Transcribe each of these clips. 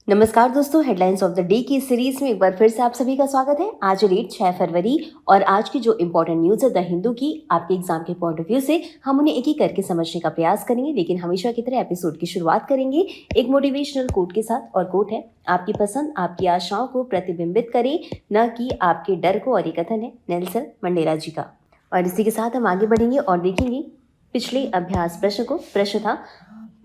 नमस्कार दोस्तों, headlines of the day की सीरीज में एक बार फिर से आप सभी का स्वागत है। आज डेट 6 फरवरी और आज की जो इंपॉर्टेंट न्यूज़ है द हिंदू की, आपके एग्जाम के पॉइंट ऑफ व्यू से हम उन्हें एक एक करके समझने का प्रयास करेंगे। लेकिन हमेशा की तरह एपिसोड की शुरुआत करेंगे एक मोटिवेशनल कोट के साथ, और कोट है, आपकी पसंद आपकी आशाओं को प्रतिबिंबित करे, न कि आपके डर को। और ये कथन है नेल्सन मंडेला जी का। और इसी के साथ हम आगे बढ़ेंगे और देखेंगे पिछले अभ्यास प्रश्न को। प्रश्न था,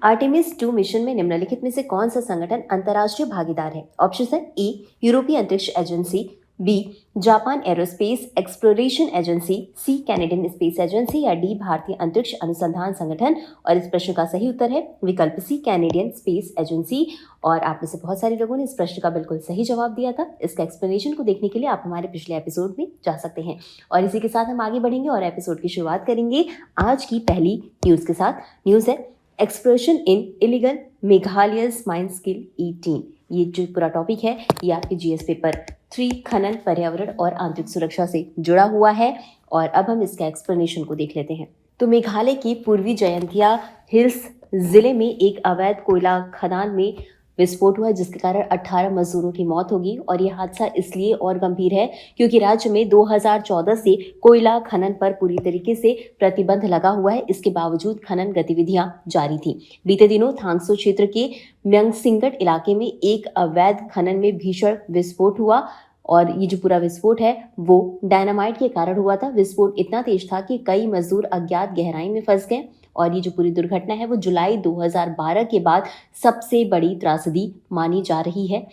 आर्टेमिस 2 मिशन में निम्नलिखित में से कौन सा संगठन अंतर्राष्ट्रीय भागीदार है? ऑप्शन है ए यूरोपीय अंतरिक्ष agency, B Japan aerospace exploration agency, C Canadian space agency, या डी भारतीय अंतरिक्ष अनुसंधान संगठन। और इस प्रश्न का सही उत्तर है विकल्प सी कैनेडियन स्पेस एजेंसी। और आप में से बहुत सारे लोगों ने इस प्रश्न का बिल्कुल सही जवाब दिया था। इसका एक्सप्लेनेशन को देखने के लिए आप हमारे पिछले एपिसोड में जा सकते हैं। और इसी के साथ हम आगे बढ़ेंगे और एपिसोड की शुरुआत करेंगे आज की पहली न्यूज़ के साथ। न्यूज़ है explosion in illegal Meghalaya's mine स्किल 18। ये जो पूरा टॉपिक है ये आपके जीएस पेपर 3 खनन, पर्यावरण और आंतरिक सुरक्षा से जुड़ा हुआ है। और अब हम इसका एक्सप्लेनेशन को देख लेते हैं। तो मेघालय की पूर्वी जयंतिया हिल्स जिले में एक अवैध कोयला खदान में विस्फोट हुआ, जिसके कारण 18 मजदूरों की मौत होगी। और यह हादसा इसलिए और गंभीर है क्योंकि राज्य में 2014 से कोयला खनन पर पूरी तरीके से प्रतिबंध लगा हुआ है। इसके बावजूद खनन गतिविधियां जारी थी। बीते दिनों थांगसो क्षेत्र के म्यंगसिंगट इलाके में एक अवैध खनन में भीषण विस्फोट हुआ। और ये जो पूरा विस्फोट है वो डायनामाइट के कारण हुआ था। विस्फोट इतना तेज था कि कई मजदूर अज्ञात गहराई में फंस गए। और ये जो पूरी दुर्घटना है वो जुलाई 2012 के बाद सबसे बड़ी त्रासदी मानी जा रही है।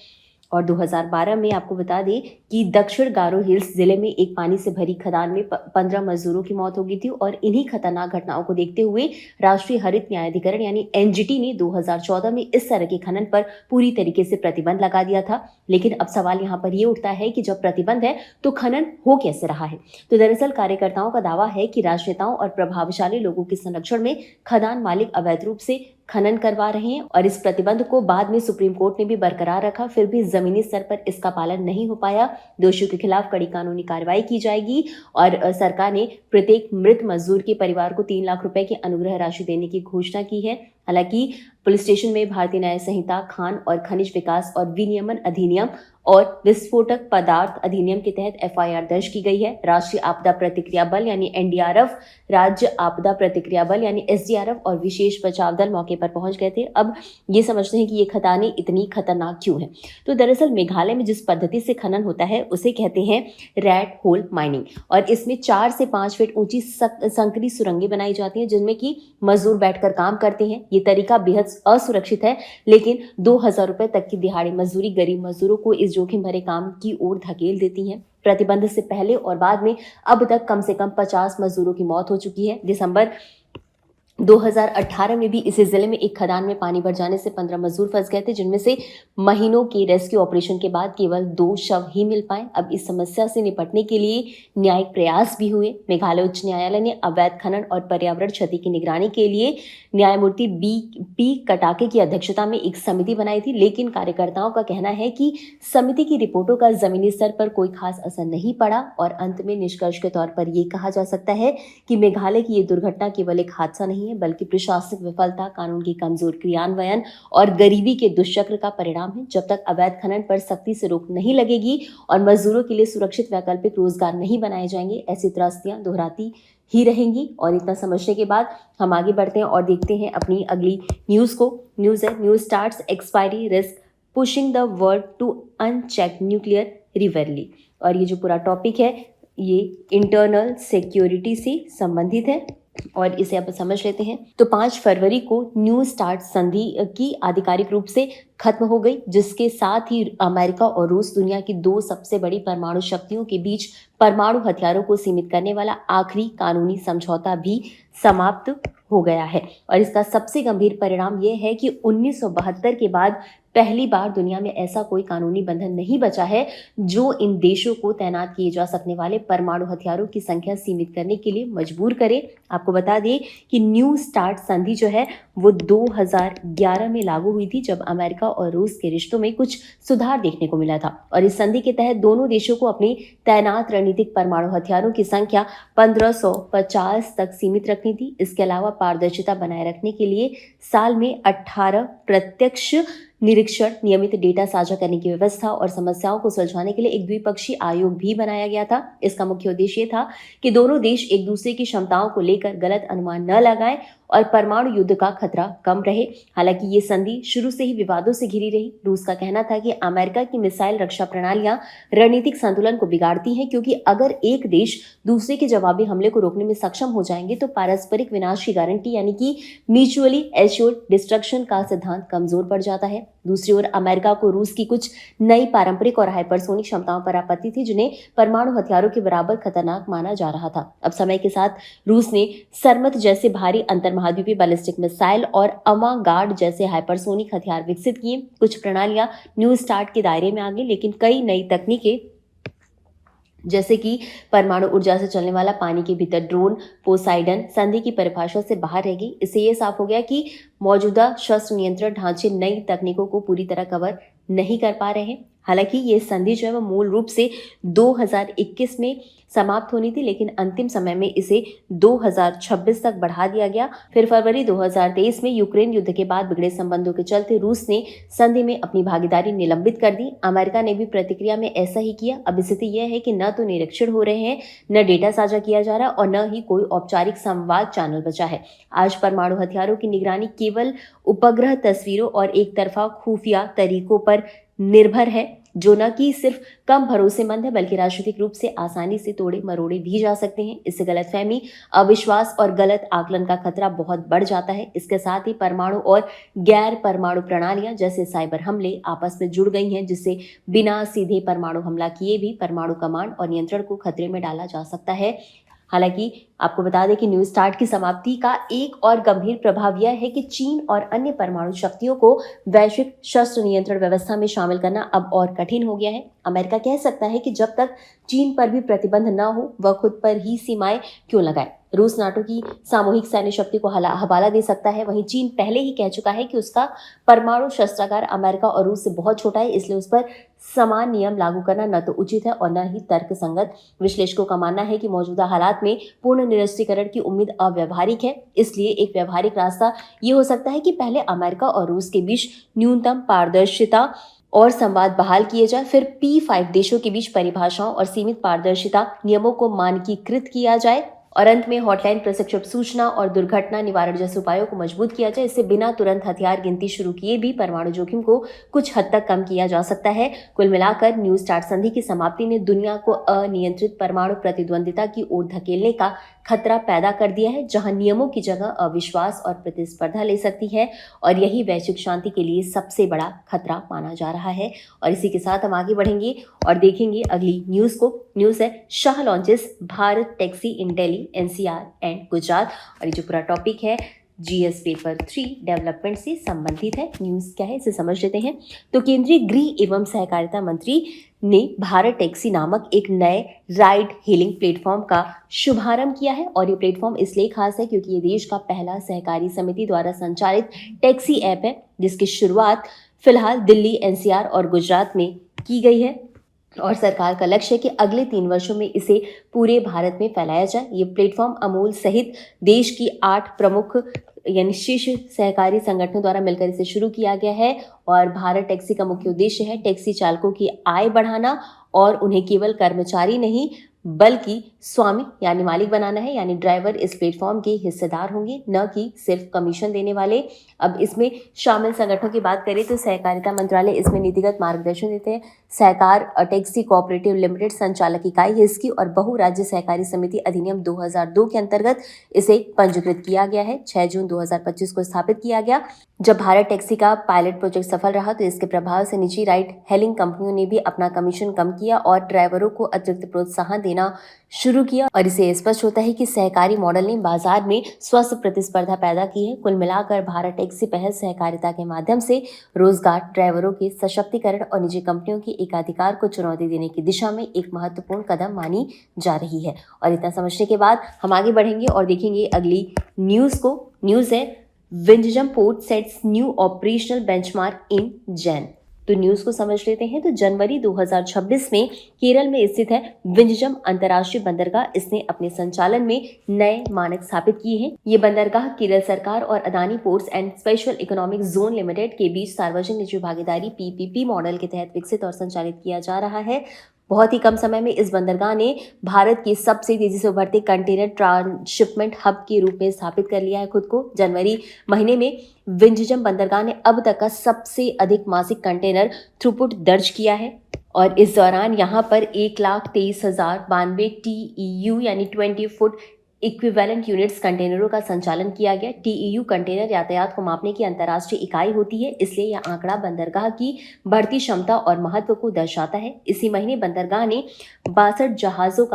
और 2012 में आपको बता दें कि दक्षिण गारो हिल्स जिले में एक पानी से भरी खदान में 15 मजदूरों की मौत हो गई थी। और इन्हीं खतरनाक घटनाओं को देखते हुए राष्ट्रीय हरित न्यायाधिकरण यानी एनजीटी ने 2014 में इस तरह के खनन पर पूरी तरीके से प्रतिबंध लगा दिया था। लेकिन अब सवाल यहाँ पर ये उठता है कि जब प्रतिबंध है तो खनन हो कैसे रहा है? तो दरअसल कार्यकर्ताओं का दावा है कि राजनेताओं और प्रभावशाली लोगों के संरक्षण में खदान मालिक अवैध रूप से खनन करवा रहे हैं। और इस प्रतिबंध को बाद में सुप्रीम कोर्ट ने भी बरकरार रखा, फिर भी जमीनी स्तर पर इसका पालन नहीं हो पाया। दोषियों के खिलाफ कड़ी कानूनी कार्रवाई की जाएगी। और सरकार ने प्रत्येक मृत मजदूर के परिवार को 3 लाख रुपए की अनुग्रह राशि देने की घोषणा की है। हालांकि पुलिस स्टेशन में भारतीय न्याय संहिता, खान और खनिज विकास और विनियमन अधिनियम और विस्फोटक पदार्थ अधिनियम के तहत एफआईआर दर्ज की गई है। राष्ट्रीय आपदा प्रतिक्रिया बल यानी एनडीआरएफ, राज्य आपदा प्रतिक्रिया बल यानी एसडीआरएफ और विशेष बचाव दल मौके पर पहुंच गए थे। अब ये समझते हैं कि ये खदानें इतनी खतरनाक क्यों हैं। तो दरअसल मेघालय में जिस पद्धति से खनन होता है उसे कहते हैं रैट होल माइनिंग। और इसमें 4 से 5 फीट ऊंची संकरी सुरंगें बनाई जाती हैं जिनमें कि मजदूर बैठकर काम करते हैं। ये तरीका बेहद असुरक्षित है, लेकिन 2000 रुपए तक की दिहाड़ी मजदूरी गरीब मजदूरों को इस जोखिम भरे काम की ओर धकेल देती है। प्रतिबंध से पहले और बाद में अब तक कम से कम 50 मजदूरों की मौत हो चुकी है। दिसंबर 2018 में भी इसी जिले में एक खदान में पानी भर जाने से 15 मजदूर फंस गए थे, जिनमें से महीनों के रेस्क्यू ऑपरेशन के बाद केवल 2 शव ही मिल पाए। अब इस समस्या से निपटने के लिए न्यायिक प्रयास भी हुए। मेघालय उच्च न्यायालय ने अवैध खनन और पर्यावरण क्षति की निगरानी के लिए न्यायमूर्ति बी कटाके की अध्यक्षता में एक समिति बनाई थी। लेकिन कार्यकर्ताओं का कहना है कि समिति की रिपोर्टों का जमीनी स्तर पर कोई खास असर नहीं पड़ा। और अंत में निष्कर्ष के तौर पर यह कहा जा सकता है कि मेघालय की ये दुर्घटना केवल एक हादसा नहीं बल्कि प्रशासनिक विफलता, कानून की कमजोर क्रियान्वयन और गरीबी के दुष्चक्र का परिणाम है। जब तक अवैध खनन पर सख्ती से रोक नहीं लगेगी और मजदूरों के लिए सुरक्षित वैकल्पिक रोजगार नहीं बनाए जाएंगे, ऐसी त्रासदियां दोहराती ही रहेंगी। और इतना समझने के बाद हम आगे बढ़ते हैं और देखते हैं अपनी अगली न्यूज को। न्यूज है, new START's expiry risk pushing the world to unchecked nuclear rivalry. और ये जो पूरा टॉपिक है ये इंटरनल सिक्योरिटी से संबंधित है और इसे अब समझ लेते हैं। तो 5 फरवरी को न्यू स्टार्ट संधि की आधिकारिक रूप से खत्म हो गई, जिसके साथ ही अमेरिका और रूस दुनिया की 2 सबसे बड़ी परमाणु शक्तियों के बीच परमाणु हथियारों को सीमित करने वाला आखिरी कानूनी समझौता भी समाप्त हो गया है। और इसका सबसे गंभीर परिणाम यह है कि 1972 के बाद पहली बार दुनिया में ऐसा कोई कानूनी बंधन नहीं बचा है जो इन देशों को तैनात किए जा सकने वाले परमाणु हथियारों की संख्या सीमित करने के लिए मजबूर करे। आपको बता दें कि न्यू स्टार्ट संधि जो है वो 2011 में लागू हुई थी, जब अमेरिका और रूस के रिश्तों में कुछ सुधार देखने को मिला था। और इस संधि के तहत दोनों देशों को अपनी तैनात रणनीतिक परमाणु हथियारों की संख्या 1550 तक सीमित रखनी थी। इसके अलावा पारदर्शिता बनाए रखने के लिए साल में 18 प्रत्यक्ष निरीक्षण, नियमित डेटा साझा करने की व्यवस्था और समस्याओं को सुलझाने के लिए एक द्विपक्षीय आयोग भी बनाया गया था। इसका मुख्य उद्देश्य ये था कि दोनों देश एक दूसरे की क्षमताओं को लेकर गलत अनुमान न लगाएं और परमाणु युद्ध का खतरा कम रहे। हालांकि ये संधि शुरू से ही विवादों से घिरी रही। रूस का कहना था कि अमेरिका की मिसाइल रक्षा प्रणालियां रणनीतिक संतुलन को बिगाड़ती हैं, क्योंकि अगर एक देश दूसरे के जवाबी हमले को रोकने में सक्षम हो जाएंगे तो पारस्परिक विनाश की गारंटी यानी कि म्यूचुअली एश्योर्ड डिस्ट्रक्शन का सिद्धांत कमजोर पड़ जाता है। दूसरी ओर अमेरिका को रूस की कुछ नई पारंपरिक और हाइपरसोनिक क्षमताओं पर आपत्ति थी, जिन्हें परमाणु हथियारों के बराबर खतरनाक माना जा रहा था। अब समय के साथ रूस ने सरमत जैसे भारी अंतर्महाद्वीपीय बैलिस्टिक मिसाइल और अवागार्ड जैसे हाइपरसोनिक हथियार विकसित किए। कुछ प्रणालियां न्यू स्टार्ट के दायरे में आ गई, लेकिन कई नई तकनीकें जैसे कि परमाणु ऊर्जा से चलने वाला पानी के भीतर ड्रोन पोसाइडन संधि की परिभाषा से बाहर रह गई। इससे यह साफ हो गया कि मौजूदा शस्त्र नियंत्रण ढांचे नई तकनीकों को पूरी तरह कवर नहीं कर पा रहे हैं। हालांकि ये संधि जो है वो मूल रूप से 2021 में समाप्त होनी थी, लेकिन अंतिम समय में इसे 2026 तक बढ़ा दिया गया। फिर फरवरी 2023 में यूक्रेन युद्ध के बाद बिगड़े संबंधों के चलते रूस ने संधि में अपनी भागीदारी निलंबित कर दी। अमेरिका ने भी प्रतिक्रिया में ऐसा ही किया। अब स्थिति यह है कि न तो निरीक्षण हो रहे हैं, न डेटा साझा किया जा रहा और न ही कोई औपचारिक संवाद चैनल बचा है। आज परमाणु हथियारों की निगरानी केवल उपग्रह तस्वीरों और एक तरफा खुफिया तरीकों पर निर्भर है, जो न कि सिर्फ कम भरोसेमंद है बल्कि राजनीतिक रूप से आसानी से तोड़े मरोड़े भी जा सकते हैं। इससे गलतफहमी, अविश्वास और गलत आकलन का खतरा बहुत बढ़ जाता है। इसके साथ ही परमाणु और गैर परमाणु प्रणालियां जैसे साइबर हमले आपस में जुड़ गई हैं, जिससे बिना सीधे परमाणु हमला किए भी परमाणु कमांड और नियंत्रण को खतरे में डाला जा सकता है। हालांकि आपको बता दें कि न्यू स्टार्ट की समाप्ति का एक और गंभीर प्रभाव यह है कि चीन और अन्य परमाणु शक्तियों को वैश्विक शस्त्र नियंत्रण व्यवस्था में शामिल करना अब और कठिन हो गया है। अमेरिका कह सकता है कि जब तक चीन पर भी प्रतिबंध न हो वह खुद पर ही सीमाएं क्यों लगाए। रूस नाटो की सामूहिक सैन्य शक्ति को हवाला दे सकता है। वहीं चीन पहले ही कह चुका है कि उसका परमाणु शस्त्रागार अमेरिका और रूस से बहुत छोटा है, इसलिए उस पर समान नियम लागू करना न तो उचित है और न ही तर्कसंगत। विश्लेषकों का मानना है कि मौजूदा हालात में पूर्ण निरस्त्रीकरण की उम्मीद अव्यवहारिक है। इसलिए एक व्यवहारिक रास्ता ये हो सकता है कि पहले अमेरिका और रूस के बीच न्यूनतम पारदर्शिता और संवाद बहाल किए जाए, फिर P5 देशों के बीच परिभाषाओं और सीमित पारदर्शिता नियमों को मानकीकृत किया जाए और अंत में हॉटलाइन, प्रशिक्षण, सूचना और दुर्घटना निवारण जैसे उपायों को मजबूत किया जाए। इससे बिना तुरंत हथियार गिनती शुरू किए भी परमाणु जोखिम को कुछ हद तक कम किया जा सकता है। कुल मिलाकर न्यू स्टार्ट संधि की समाप्ति ने दुनिया को अनियंत्रित परमाणु प्रतिद्वंदिता की ओर धकेलने का खतरा पैदा कर दिया है, जहां नियमों की जगह अविश्वास और प्रतिस्पर्धा ले सकती है, और यही वैश्विक शांति के लिए सबसे बड़ा खतरा माना जा रहा है। और इसी के साथ हम आगे बढ़ेंगे और देखेंगे अगली न्यूज को। न्यूज है Shah launches Bharat taxi in Delhi, NCR and Gujarat. और ये जो पूरा टॉपिक है GS पेपर 3 डेवलपमेंट से संबंधित है। न्यूज क्या है इसे समझ लेते हैं। तो केंद्रीय गृह एवं सहकारिता मंत्री ने भारत टैक्सी नामक एक नए राइड हेलिंग प्लेटफॉर्म का शुभारंभ किया है। और ये प्लेटफॉर्म इसलिए खास है क्योंकि ये देश का पहला सहकारी समिति द्वारा संचालित टैक्सी ऐप है, जिसकी शुरुआत फिलहाल दिल्ली, NCR और गुजरात में की गई है। और सरकार का लक्ष्य है कि अगले 3 वर्षों में इसे पूरे भारत में फैलाया जाए। ये प्लेटफॉर्म अमूल सहित देश की 8 प्रमुख यानी शीर्ष सहकारी संगठनों द्वारा मिलकर इसे शुरू किया गया है। और भारत टैक्सी का मुख्य उद्देश्य है टैक्सी चालकों की आय बढ़ाना और उन्हें केवल कर्मचारी नहीं बल्कि स्वामी यानी मालिक बनाना है। यानी ड्राइवर इस प्लेटफॉर्म के हिस्सेदार होंगे, न कि सिर्फ कमीशन देने वाले। अब इसमें शामिल संगठनों की बात करें तो सहकारिता मंत्रालय इसमें नीतिगत मार्गदर्शन देते हैं। सहकार टैक्सी कोऑपरेटिव लिमिटेड संचालक इकाई है इसकी, और बहु राज्य सहकारी समिति अधिनियम 2002 के अंतर्गत इसे पंजीकृत किया गया है। 6 जून 2025 को स्थापित किया गया। जब भारत टैक्सी का पायलट प्रोजेक्ट सफल रहा तो इसके प्रभाव से निजी राइड हेलिंग कंपनियों ने भी अपना कमीशन कम किया और ड्राइवरों को अतिरिक्त प्रोत्साहन देना शुरू किया। और इसे स्पष्ट होता है कि सहकारी मॉडल ने बाजार में स्वस्थ प्रतिस्पर्धा पैदा की है। कुल मिलाकर भारत टैक्सी पहल सहकारिता के माध्यम से रोजगार, ड्राइवरों के सशक्तिकरण और निजी कंपनियों के एकाधिकार को चुनौती देने की दिशा में एक महत्वपूर्ण कदम मानी जा रही है। और इतना समझने के बाद हम आगे बढ़ेंगे और देखेंगे अगली न्यूज को। न्यूज है Vizhinjam port sets new operational benchmark in Jan. तो न्यूज को समझ लेते हैं। तो जनवरी 2026 में केरल में स्थित है विंझम अंतर्राष्ट्रीय बंदरगाह। इसने अपने संचालन में नए मानक स्थापित किए हैं। ये बंदरगाह केरल सरकार और Adani ports and special economic zone limited के बीच सार्वजनिक निजी भागीदारी PPP मॉडल के तहत विकसित और संचालित किया जा रहा है। बहुत ही कम समय में इस बंदरगाह ने भारत के सबसे तेजी से उभरते कंटेनर ट्रांसशिपमेंट हब के रूप में स्थापित कर लिया है खुद को। जनवरी महीने में विंझम बंदरगाह ने अब तक का सबसे अधिक मासिक कंटेनर थ्रूपुट दर्ज किया है और इस दौरान यहां पर 1,23,092 TEU यानी 20 फुट इक्विवेलेंट यूनिट्स कंटेनरों का संचालन किया गया। TEU कंटेनर यातायात को मापने की अंतर्राष्ट्रीय इकाई होती है, इसलिए यह आंकड़ा बंदरगाह की बढ़ती क्षमता और महत्व को दर्शाता है। इसी महीने बंदरगाह ने 62 जहाजों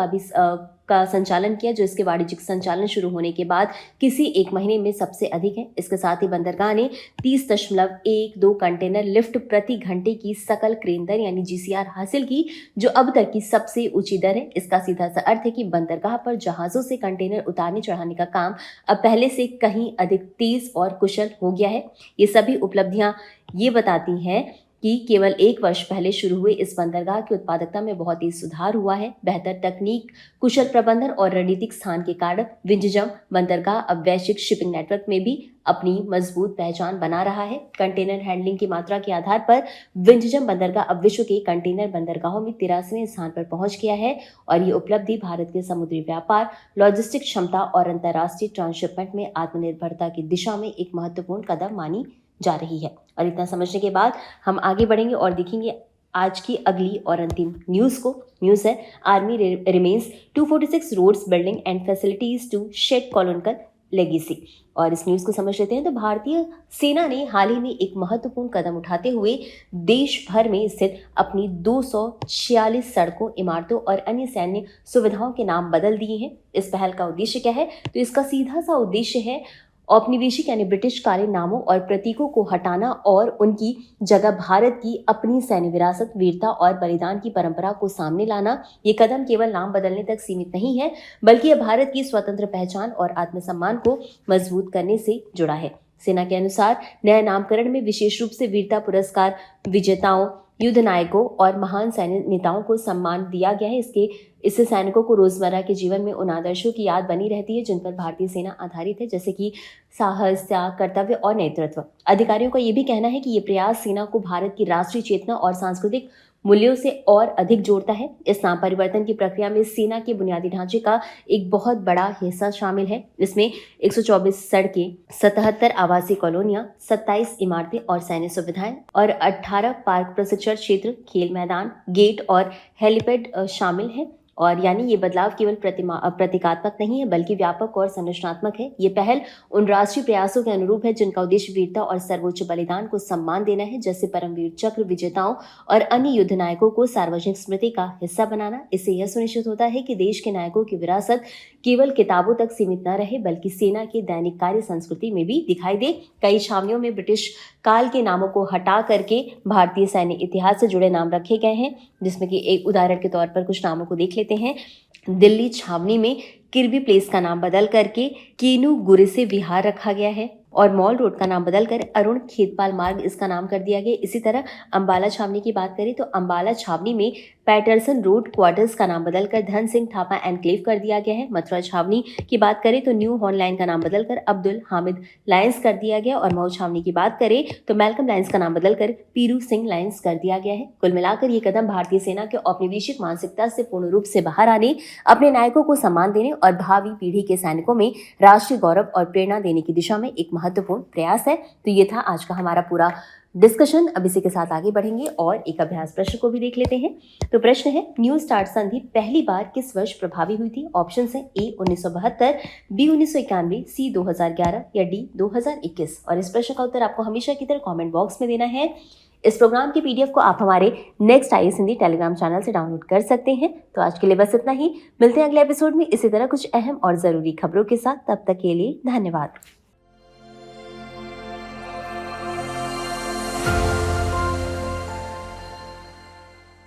का संचालन किया, जो इसके वाणिज्यिक संचालन शुरू होने के बाद किसी एक महीने में सबसे अधिक है। इसके साथ ही बंदरगाह ने 30.12 कंटेनर लिफ्ट प्रति घंटे की सकल क्रेन दर यानी GCR हासिल की, जो अब तक की सबसे ऊंची दर है। इसका सीधा सा अर्थ है कि बंदरगाह पर जहाजों से कंटेनर उतारने चढ़ाने का काम अब पहले से कहीं अधिक तेज और कुशल हो गया है। ये सभी उपलब्धियां ये बताती हैं कि केवल 1 वर्ष पहले शुरू हुए इस बंदरगाह की उत्पादकता में बहुत ही सुधार हुआ है। बेहतर तकनीक, कुशल प्रबंधन और रणनीतिक स्थान के कारण विंझम बंदरगाह अब वैश्विक शिपिंग नेटवर्क में भी अपनी मजबूत पहचान बना रहा है। कंटेनर हैंडलिंग की मात्रा के आधार पर विंझम बंदरगाह अब विश्व के कंटेनर बंदरगाहों में 83वें स्थान पर पहुंच गया है और ये उपलब्धि भारत के समुद्री व्यापार, लॉजिस्टिक क्षमता और अंतर्राष्ट्रीय ट्रांसशिपमेंट में आत्मनिर्भरता की दिशा में एक महत्वपूर्ण कदम मानी जा रही है। और इतना समझने के बाद हम आगे बढ़ेंगे और देखेंगे आज की अगली और अंतिम न्यूज को। न्यूज है army remains 246 roads building and facilities to shed colonial legacy. और इस न्यूज को समझ लेते हैं। तो भारतीय सेना ने हाल ही में एक महत्वपूर्ण कदम उठाते हुए देश भर में स्थित अपनी 246 सड़कों, इमारतों और अन्य सैन्य सुविधाओं के नाम बदल दिए हैं। इस पहल का उद्देश्य क्या है? तो इसका सीधा सा उद्देश्य है औपनिवेशिक यानी ब्रिटिशकालीन नामों और प्रतीकों को हटाना और उनकी जगह भारत की अपनी सैन्य विरासत, वीरता और बलिदान की परंपरा को सामने लाना। ये कदम केवल नाम बदलने तक सीमित नहीं है, बल्कि यह भारत की स्वतंत्र पहचान और आत्मसम्मान को मजबूत करने से जुड़ा है। सेना के अनुसार नए नामकरण में विशेष रूप से वीरता पुरस्कार विजेताओं, युद्ध नायकों और महान सैन्य नेताओं को सम्मान दिया गया है। इससे सैनिकों को रोजमर्रा के जीवन में उन आदर्शों की याद बनी रहती है जिन पर भारतीय सेना आधारित है, जैसे कि साहस, त्याग, कर्तव्य और नेतृत्व। अधिकारियों का यह भी कहना है कि ये प्रयास सेना को भारत की राष्ट्रीय चेतना और सांस्कृतिक मूल्यों से और अधिक जोड़ता है। इस नाम परिवर्तन की प्रक्रिया में सेना के बुनियादी ढांचे का एक बहुत बड़ा हिस्सा शामिल है। इसमें 124 सड़कें, 77 आवासीय कॉलोनियां, 27 इमारतें और सैन्य सुविधाएं और 18 पार्क, प्रशिक्षण क्षेत्र, खेल मैदान, गेट और हेलीपैड शामिल हैं। और यानी ये बदलाव केवल प्रतीकात्मक नहीं है, बल्कि व्यापक और संरचनात्मक है। ये पहल उन राष्ट्रीय प्रयासों के अनुरूप है जिनका उद्देश्य वीरता और सर्वोच्च बलिदान को सम्मान देना है, जैसे परमवीर चक्र विजेताओं और अन्य युद्ध नायकों को सार्वजनिक स्मृति का हिस्सा बनाना। इससे यह सुनिश्चित होता है कि देश के नायकों की विरासत केवल किताबों तक सीमित न रहे, बल्कि सेना के दैनिक कार्य संस्कृति में भी दिखाई दे। कई छावनियों में ब्रिटिश काल के नामों को हटा करके भारतीय सैन्य इतिहास से जुड़े नाम रखे गए हैं, जिसमें कि एक उदाहरण के तौर पर कुछ नामों को देख लेते हैं। दिल्ली छावनी में किर्बी प्लेस का नाम बदल करके केनू गुरेसे विहार रखा गया है और मॉल रोड का नाम बदलकर अरुण खेतपाल मार्ग इसका नाम कर दिया गया। इसी तरह अंबाला छावनी की बात करें तो अंबाला छावनी में पैटरसन रोड क्वार्टर्स का नाम बदलकर धन सिंह थापा एनक्लेव कर दिया गया है। मथुरा छावनी की बात करें तो न्यू हॉर्न लाइन का नाम बदलकर अब्दुल हामिद लाइन्स कर दिया गया और मऊ छावनी की बात करें तो मैल्कम लाइन्स का नाम बदलकर पीरू सिंह लाइन्स कर दिया गया है। कुल मिलाकर ये कदम भारतीय सेना के औपनिवेशिक मानसिकता से पूर्ण रूप से बाहर आने, अपने नायकों को सम्मान देने और भावी पीढ़ी के सैनिकों में राष्ट्रीय गौरव और प्रेरणा देने की दिशा में एक महत्वपूर्ण प्रयास है। तो ये था आज का हमारा पूरा डिस्कशन। अब इसी के साथ आगे बढ़ेंगे और एक अभ्यास प्रश्न को भी देख लेते हैं। तो प्रश्न है, न्यू स्टार्ट संधि पहली बार किस वर्ष प्रभावी हुई थी? ऑप्शन है ए 1972, बी 1991, सी 2011 या डी 2021। और इस प्रश्न का उत्तर आपको हमेशा की तरह कमेंट बॉक्स में देना है। इस प्रोग्राम की PDF को आप हमारे next IAS Hindi Telegram channel से डाउनलोड कर सकते हैं। तो आज के लिए बस इतना ही। मिलते हैं अगले एपिसोड में इसी तरह कुछ अहम और ज़रूरी खबरों के साथ। तब तक के लिए धन्यवाद।